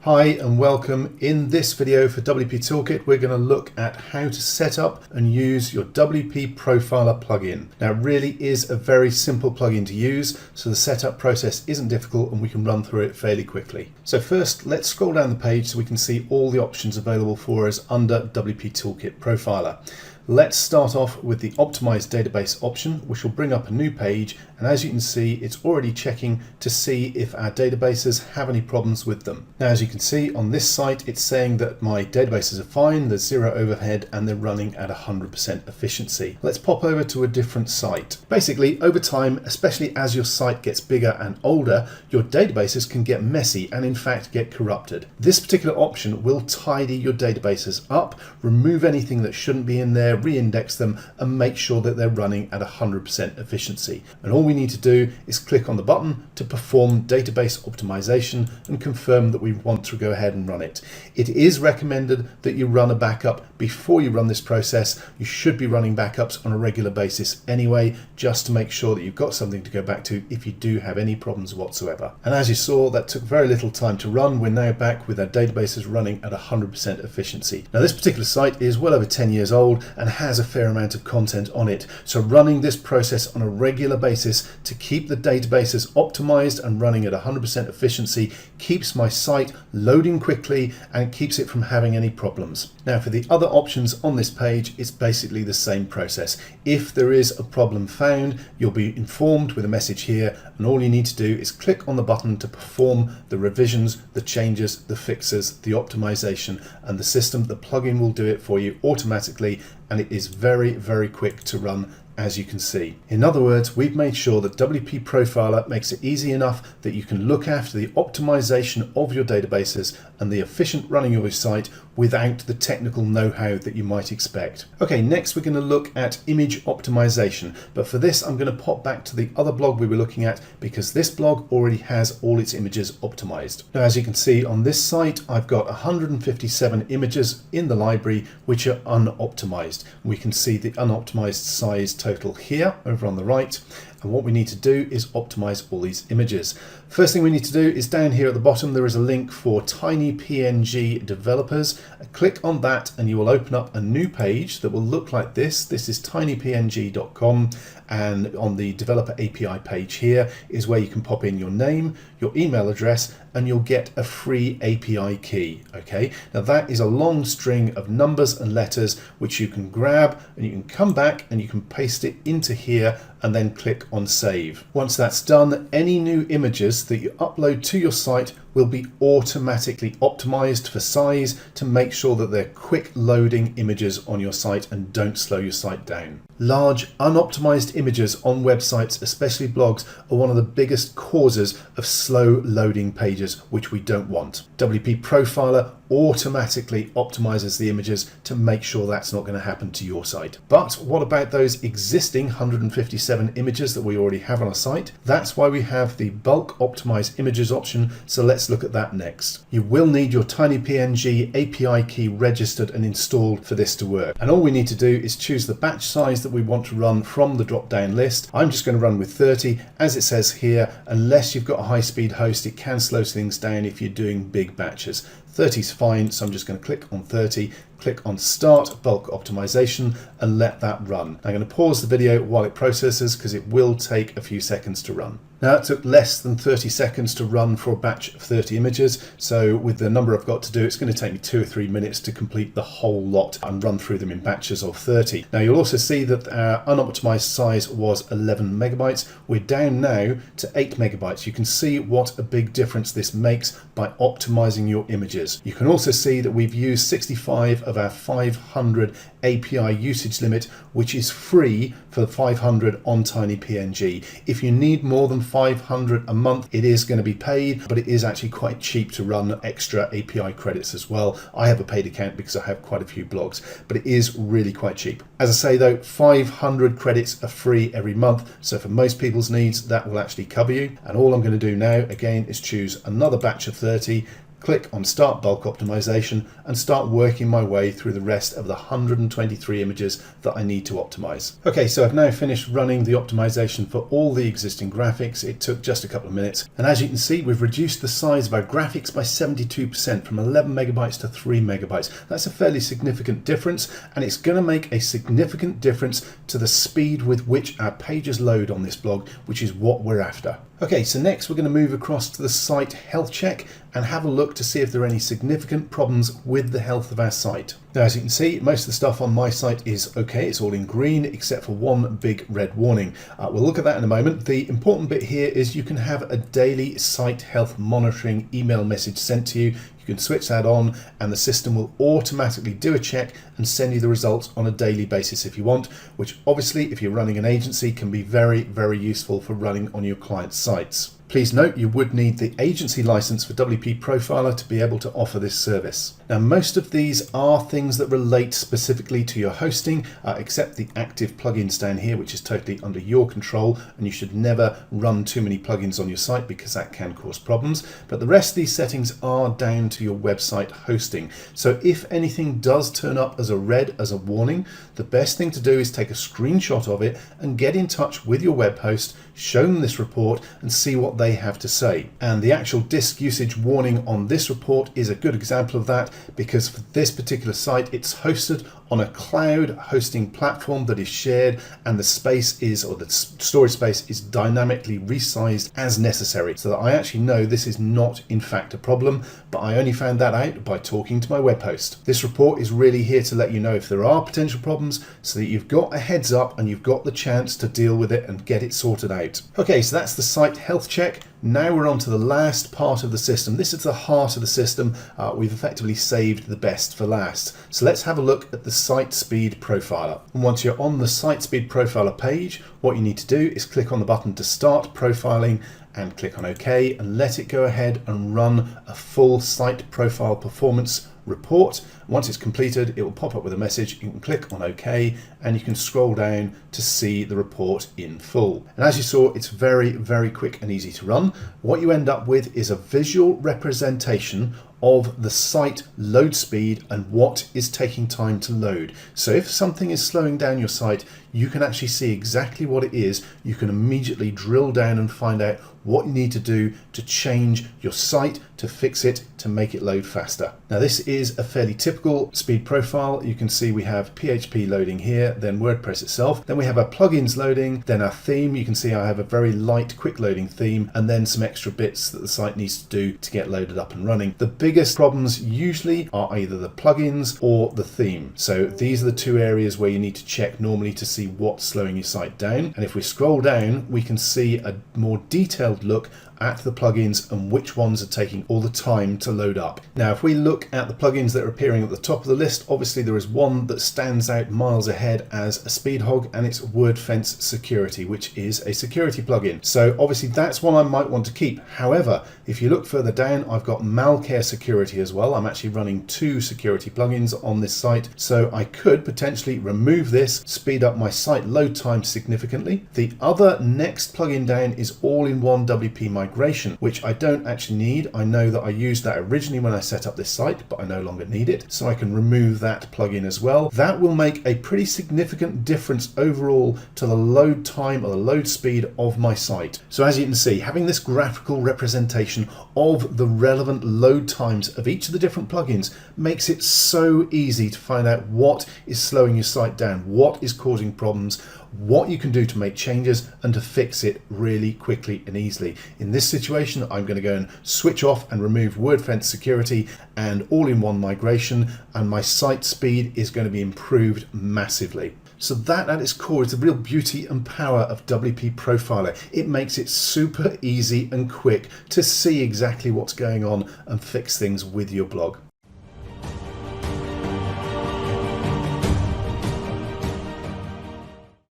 Hi and welcome. In this video for WP Toolkit, we're going to look at how to set up and use your WP Profiler plugin. Now it really is a very simple plugin to use, so the setup process isn't difficult and we can run through it fairly quickly. So first, let's scroll down the page so we can see all the options available for us under WP Toolkit Profiler. Let's start off with the Optimize Database option, which will bring up a new page, and as you can see, it's already checking to see if our databases have any problems with them. Now, as you can see on this site, it's saying that my databases are fine, there's zero overhead, and they're running at 100% efficiency. Let's pop over to a different site. Basically, over time, especially as your site gets bigger and older, your databases can get messy and in fact get corrupted. This particular option will tidy your databases up, remove anything that shouldn't be in there, re-index them, and make sure that they're running at 100% efficiency. And all we need to do is click on the button to perform database optimization and confirm that we want to go ahead and run it. It is recommended that you run a backup before you run this process. You should be running backups on a regular basis anyway, just to make sure that you've got something to go back to if you do have any problems whatsoever. And as you saw, that took very little time to run. We're now back with our databases running at 100% efficiency. Now, this particular site is well over 10 years old and has a fair amount of content on it. So running this process on a regular basis to keep the databases optimized and running at 100% efficiency keeps my site loading quickly and keeps it from having any problems. Now, for the other options on this page, it's basically the same process. If there is a problem found, you'll be informed with a message here, and all you need to do is click on the button to perform the revisions, the changes, the fixes, the optimization, and the system, the plugin will do it for you automatically, and it is very, very quick to run, as you can see. In other words, we've made sure that WP Profiler makes it easy enough that you can look after the optimization of your databases and the efficient running of your site without the technical know-how that you might expect. Okay, next we're going to look at image optimization, but for this I'm going to pop back to the other blog we were looking at because this blog already has all its images optimized. Now, as you can see on this site, I've got 157 images in the library which are unoptimized. We can see the unoptimized size total here over on the right, and what we need to do is optimize all these images. First thing we need to do is down here at the bottom there is a link for tiny PNG developers. Click on that and you will open up a new page that will look like this. This is tinypng.com, and on the developer API page here is where you can pop in your name, your email address, and you'll get a free API key. Okay, now that is a long string of numbers and letters which you can grab and you can come back and you can paste it into here and then click on save. Once that's done, any new images that you upload to your site will be automatically optimized for size to make sure that they're quick loading images on your site and don't slow your site down. Large unoptimized images on websites, especially blogs, are one of the biggest causes of slow loading pages, which we don't want. WP Profiler automatically optimizes the images to make sure that's not going to happen to your site. But what about those existing 157 images that we already have on our site? That's why we have the bulk optimize images option, so let's look at that next. You will need your tinypng API key registered and installed for this to work, and all we need to do is choose the batch size that we want to run from the drop down list. I'm just going to run with 30, as it says here. Unless you've got a high-speed host, it can slow things down if you're doing big batches. 30 is fine, so I'm just going to click on 30, click on Start Bulk Optimization, and let that run. I'm going to pause the video while it processes because it will take a few seconds to run. Now, it took less than 30 seconds to run for a batch of 30 images, so with the number I've got to do, it's going to take me 2 or 3 minutes to complete the whole lot and run through them in batches of 30. Now, you'll also see that our unoptimized size was 11 megabytes. We're down now to 8 megabytes. You can see what a big difference this makes by optimizing your images. You can also see that we've used 65 of our 500 API usage limit, which is free for the 500 on tinypng. If you need more than 500 a month, it is going to be paid, but it is actually quite cheap to run extra API credits as well. I have a paid account because I have quite a few blogs, but it is really quite cheap. As I say though, 500 credits are free every month, so for most people's needs that will actually cover you. And all I'm going to do now again is choose another batch of 30, click on Start Bulk Optimization and start working my way through the rest of the 123 images that I need to optimize. Okay, so I've now finished running the optimization for all the existing graphics. It took just a couple of minutes. And as you can see, we've reduced the size of our graphics by 72% from 11 megabytes to 3 megabytes. That's a fairly significant difference, and it's going to make a significant difference to the speed with which our pages load on this blog, which is what we're after. Okay, so next we're going to move across to the site health check and have a look to see if there are any significant problems with the health of our site. Now, as you can see, most of the stuff on my site is okay. It's all in green except for one big red warning. We'll look at that in a moment. The important bit here is you can have a daily site health monitoring email message sent to you. You can switch that on and the system will automatically do a check and send you the results on a daily basis if you want, which obviously if you're running an agency can be very, very useful for running on your clients' sites. Please note you would need the agency license for WP Profiler to be able to offer this service. Now, most of these are things that relate specifically to your hosting, except the active plugins down here, which is totally under your control, and you should never run too many plugins on your site because that can cause problems. But the rest of these settings are down to your website hosting. So if anything does turn up as a red, as a warning, the best thing to do is take a screenshot of it and get in touch with your web host, show them this report and see what they have to say. And the actual disk usage warning on this report is a good example of that, because for this particular site it's hosted on a cloud hosting platform that is shared, and the space is, or the storage space is dynamically resized as necessary, so that I actually know this is not in fact a problem, but I only found that out by talking to my web host. This report is really here to let you know if there are potential problems so that you've got a heads up and you've got the chance to deal with it and get it sorted out. Okay, so that's the site health check. Now we're on to the last part of the system. This is the heart of the system. We've effectively saved the best for last. So let's have a look at the Site Speed Profiler. And once you're on the Site Speed Profiler page, what you need to do is click on the button to start profiling and click on OK and let it go ahead and run a full site profile performance report. Once it's completed, it will pop up with a message. You can click on OK and you can scroll down to see the report in full. And as you saw, it's very, very quick and easy to run. What you end up with is a visual representation of the site load speed and what is taking time to load. So if something is slowing down your site, you can actually see exactly what it is. You can immediately drill down and find out what you need to do to change your site, to fix it, to make it load faster. Now, this is a fairly typical speed profile. You can see we have PHP loading here, then WordPress itself, then we have our plugins loading, then our theme. You can see I have a very light quick loading theme, and then some extra bits that the site needs to do to get loaded up and running. The biggest problems usually are either the plugins or the theme. So these are the two areas where you need to check normally to see what's slowing your site down. And if we scroll down, we can see a more detailed look at the plugins and which ones are taking all the time to load up. Now, if we look at the plugins that are appearing at the top of the list, obviously there is one that stands out miles ahead as a speed hog, and it's WordFence Security, which is a security plugin. So obviously that's one I might want to keep. However, if you look further down, I've got Malcare Security as well. I'm actually running two security plugins on this site, so I could potentially remove this, speed up my site load time significantly. The other next plugin down is all-in-one WP migration, which I don't actually need. I know that I used that originally when I set up this site, but I no longer need it, so I can remove that plugin as well. That will make a pretty significant difference overall to the load time or the load speed of my site. So as you can see, having this graphical representation of the relevant load times of each of the different plugins makes it so easy to find out what is slowing your site down, what is causing problems, what you can do to make changes and to fix it really quickly and easily. In this situation, I'm going to go and switch off and remove WordFence Security and all-in-one migration, and my site speed is going to be improved massively. So that at its core is the real beauty and power of WP Profiler. It makes it super easy and quick to see exactly what's going on and fix things with your blog.